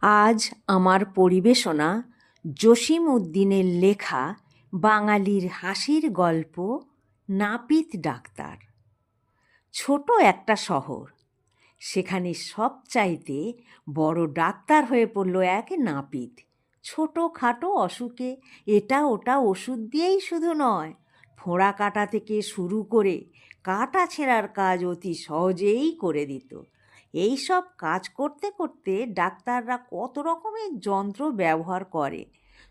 আজ আমার পরিবেশনা জসিম উদ্দিনের লেখা বাঙালির হাসির গল্প নাপিত ডাক্তার। ছোট একটা শহর, সেখানে সবচাইতে বড় ডাক্তার হয়ে পড়ল এক নাপিত। ছোটোখাটো অসুখে এটা ওটা ওষুধ দিয়েই শুধু নয়, ফোঁড়া কাটা থেকে শুরু করে কাটা ছেঁড়ার কাজ অতি সহজেই করে দিত। এই সব কাজ করতে করতে ডাক্তাররা কত রকমের যন্ত্র ব্যবহার করে।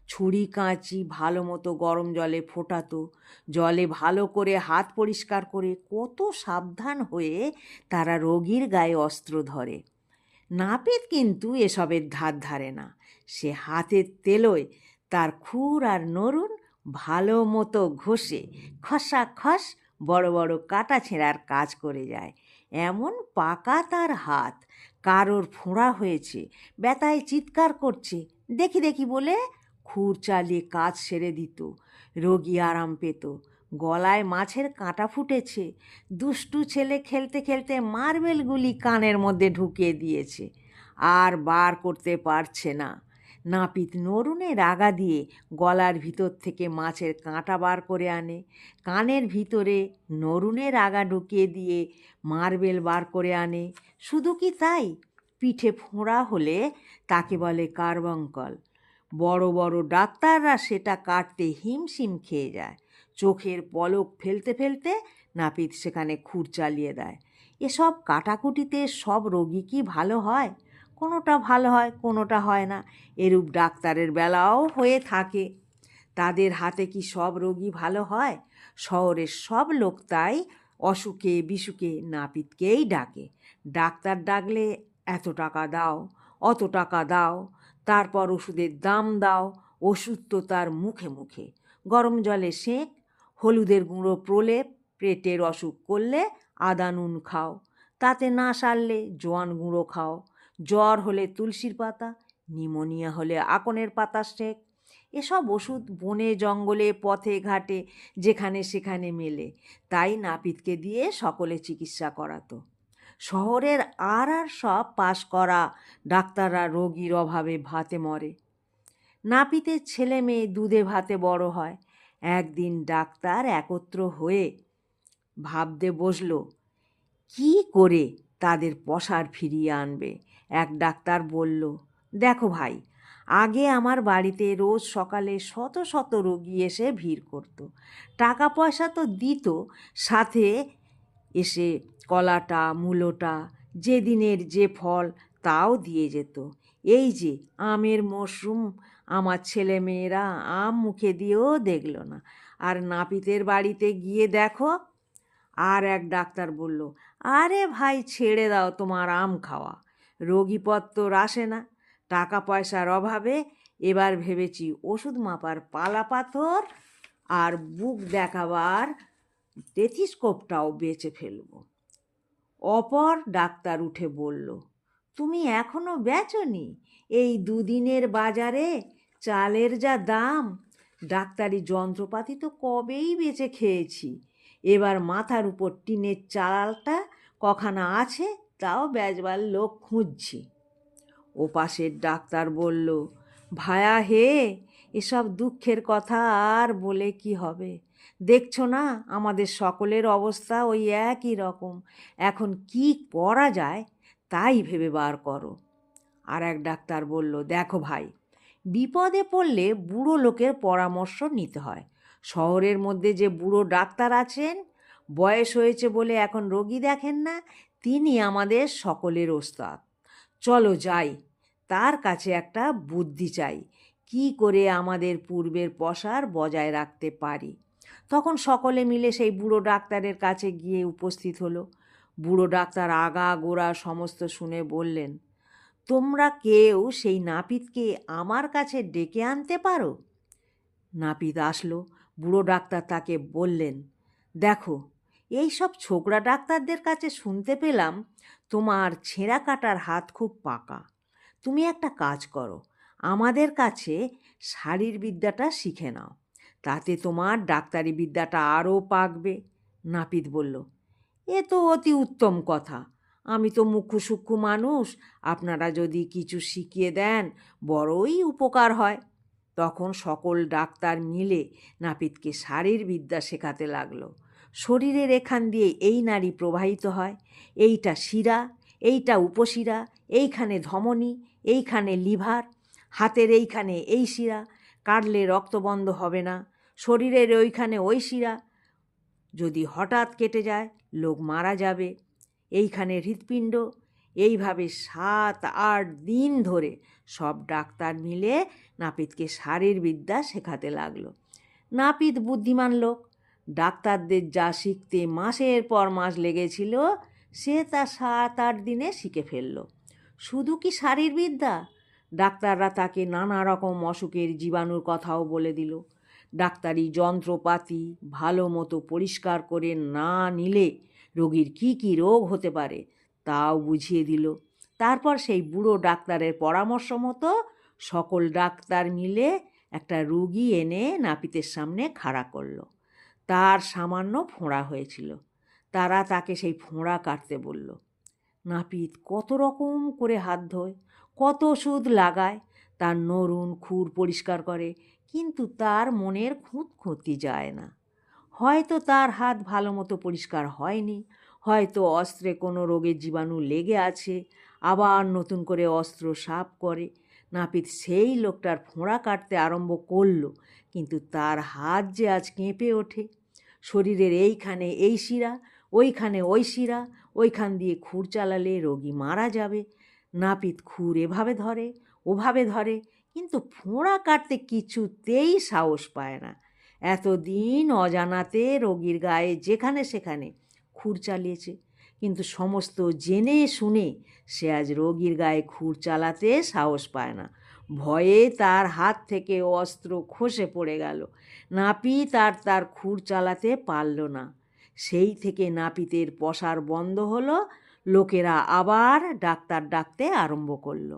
ছুরি কাঁচি ভালো মতো গরম জলে ফোটাতো, জলে ভালো করে হাত পরিষ্কার করে কত সাবধান হয়ে তারা রোগীর গায়ে অস্ত্র ধরে। নাপিত কিন্তু এসবের ধার ধারে না। সে হাতের তেলোয় তার খুর আর নরুন ভালো মতো ঘষে খসাখস বড় বড় কাটা ছেঁড়ার কাজ করে যায়। এমন পাকা তার হাত, কারোর ফোঁড়া হয়েছে, ব্যথায় চিৎকার করছে, দেখি দেখি বলে খুর চালিয়ে কাজ সেরে দিত। রোগী আরাম পেত। গলায় মাছের কাঁটা ফুটেছে, দুষ্টু ছেলে খেলতে খেলতে মার্বেলগুলি কানের মধ্যে ঢুকিয়ে দিয়েছে, আর বার করতে পারছে না। নাপিত নরুনের আগা দিয়ে গলার ভিতর থেকে মাছের কাঁটা বার করে আনে, কানের ভিতরে নরুনের আগা ঢুকিয়ে দিয়ে মার্বেল বার করে আনে। শুধু কি তাই, পিঠে ফোঁড়া হলে তাকে বলে কার্বঙ্কল। বড় বড় ডাক্তাররা সেটা কাটতে হিমশিম খেয়ে যায়। চোখের পলক ফেলতে ফেলতে নাপিত সেখানে খুর চালিয়ে দেয়। এসব কাটাকুটিতে সব রোগী কি ভালো হয়? কোনোটা ভালো হয়, কোনোটা হয় না। এরূপ ডাক্তারের বেলাও হয়ে থাকে। তাদের হাতে কি সব রোগী ভালো হয়? শহরের সব লোক তাই অসুখে বিসুখে নাপিতকেই ডাকে। ডাক্তার ডাকলে এত টাকা দাও, অত টাকা দাও, তারপর ওষুধের দাম দাও। ওষুধ তো তার মুখে মুখে। গরম জলে সেঁক, হলুদের গুঁড়ো প্রলেপ, পেটের অসুখ করলে আদা নুন খাও, তাতে না সারলে জোয়ান গুঁড়ো খাও, জ্বর হলে তুলসীর পাতা, নিমোনিয়া হলে আকনের পাতা সেঁক। এসব ওষুধ বনে জঙ্গলে পথে ঘাটে যেখানে সেখানে মেলে, তাই নাপিতকে দিয়ে সকলে চিকিৎসা করাতো। শহরের আর সব পাশ করা ডাক্তাররা রোগীর অভাবে ভাতে মরে। নাপিতের ছেলে মেয়ে দুধে ভাতে বড় হয়। একদিন ডাক্তার একত্র হয়ে ভাবতে বসল কি করে তাদের পসার ফিরিয়ে আনবে। এক ডাক্তার বলল, দেখো ভাই, আগে আমার বাড়িতে রোজ সকালে শত শত রোগী এসে ভিড় করত। টাকা পয়সা তো দিত, সাথে এসে কলাটা মূলোটা যেদিনের যে ফল তাও দিয়ে যেত। এই যে আমের মরশুম, আমার ছেলে মেয়েরা আম মুখে দিয়েও দেখল না। আর নাপিতের বাড়িতে গিয়ে দেখো। আর এক ডাক্তার বলল, আরে ভাই ছেড়ে দাও তোমার আম খাওয়া, রোগীপত্তর আসে না। টাকা পয়সার অভাবে এবার ভেবেছি ওষুধ মাপার পালা পাথর আর বুক দেখাবার টেথিস্কোপটাও বেচে ফেলব। অপর ডাক্তার উঠে বলল, তুমি এখনো বেচনি? এই দুদিনের বাজারে চালের যা দাম, ডাক্তারি যন্ত্রপাতি তো কবেই বেচে খেয়েছি। এবার মাথার উপর টিনের চালটা কখানা আছে, তাও বেচবার লোক খুঁজছি। ওপাশের ডাক্তার বলল, ভায়া হে, এসব দুঃখের কথা আর বলে কি হবে? দেখছো না আমাদের সকলের অবস্থা ওই একই রকম। এখন কি করা যায় তাই ভেবে বার করো। আর এক ডাক্তার বলল, দেখো ভাই, বিপদে পড়লে বুড়ো লোকের পরামর্শ নিতে হয়। শহরের মধ্যে যে বুড়ো ডাক্তার আছেন, বয়স হয়েছে বলে এখন রোগী দেখেন না, তিনি আমাদের সকলের ওস্তাদ। চলো যাই, তার কাছে একটা বুদ্ধি চাই, কি করে আমাদের পূর্বের পসার বজায় রাখতে পারি। তখন সকলে মিলে সেই বুড়ো ডাক্তারের কাছে গিয়ে উপস্থিত হলো। বুড়ো ডাক্তার আগা গোড়া সমস্ত শুনে বললেন, তোমরা কেউ সেই নাপিতকে আমার কাছে ডেকে আনতে পারো? নাপিত আসলো। বুড়ো ডাক্তার তাকে বললেন, দেখো, এই সব ছোকরা ডাক্তারদের কাছে শুনতে পেলাম তোমার ছেঁড়া কাটার হাত খুব পাকা। তুমি একটা কাজ করো, আমাদের কাছে শারীরবিদ্যাটা শিখে নাও, তাতে তোমার ডাক্তারি বিদ্যাটা আরও পাকবে। নাপিত বলল, এ তো অতি উত্তম কথা, আমি তো মুখ্য সূক্ষ্ম মানুষ, আপনারা যদি কিছু শিখিয়ে দেন বড়ই উপকার হয়। তখন সকল ডাক্তার মিলে নাপিতকে শারীরবিদ্যা শেখাতে লাগলো। শরীরের এখান দিয়ে এই নাড়ি প্রবাহিত হয়, এইটা শিরা, এইটা উপশিরা, এইখানে ধমনী, এইখানে লিভার, হাতের এইখানে এই শিরা, কাটলে রক্ত বন্ধ হবে না, শরীরের ওইখানে ওই শিরা, যদি হঠাৎ কেটে যায় লোক মারা যাবে, এইখানে হৃৎপিণ্ড। এইভাবে 7-8 দিন ধরে সব ডাক্তার মিলে নাপিতকে শারীরবিদ্যা শেখাতে লাগলো। নাপিত বুদ্ধিমান লোক, ডাক্তারদের যা শিখতে মাসের পর মাস লেগেছিল সে তা 7-8 দিনে শিখে ফেলল। শুধু কি শারীরবিদ্যা, ডাক্তাররা তাকে নানা রকম অসুখের জীবাণুর কথাও বলে দিল। ডাক্তারি যন্ত্রপাতি ভালো মতো পরিষ্কার করে না নিলে রোগীর কি কি রোগ হতে পারে তাও বুঝিয়ে দিল। তারপর সেই বুড়ো ডাক্তারের পরামর্শ মতো সকল ডাক্তার মিলে একটা রুগী এনে নাপিতের সামনে খাড়া করলো। তার সামান্য ফোঁড়া হয়েছিল, তারা তাকে সেই ফোঁড়া কাটতে বলল। নাপিত কত রকম করে হাত ধোয়, কত ওষুধ লাগায়, তার নরুন খুর পরিষ্কার করে, কিন্তু তার মনের খুঁতখুঁতি যায় না। হয়তো তার হাত ভালো মতো পরিষ্কার হয়নি, হয়তো অস্ত্রে কোনো রোগের জীবাণু লেগে আছে, আবার নতুন করে অস্ত্র সাফ করে। নাপিত সেই লোকটার ফোঁড়া কাটতে আরম্ভ করলো, কিন্তু তার হাত যে আজ কেঁপে ওঠে। শরীরের এইখানে এই শিরা, ওইখানে ওই শিরা, ওইখান দিয়ে খুর চালালে রোগী মারা যাবে। নাপিত খুর এভাবে ধরে ওভাবে ধরে, কিন্তু ফোঁড়া কাটতে কিছুতেই সাহস পায় না। এতদিন অজানাতে রোগীর গায়ে যেখানে সেখানে খুর চালিয়েছে, কিন্তু সমস্ত জেনে শুনে সে আজ রোগীর গায়ে খুর চালাতে সাহস পায় না। ভয়ে তার হাত থেকে অস্ত্র খসে পড়ে গেল। নাপিত আর তার খুর চালাতে পারল না। সেই থেকে নাপিতের পসার বন্ধ হলো, লোকেরা আবার ডাক্তার ডাকতে আরম্ভ করলো।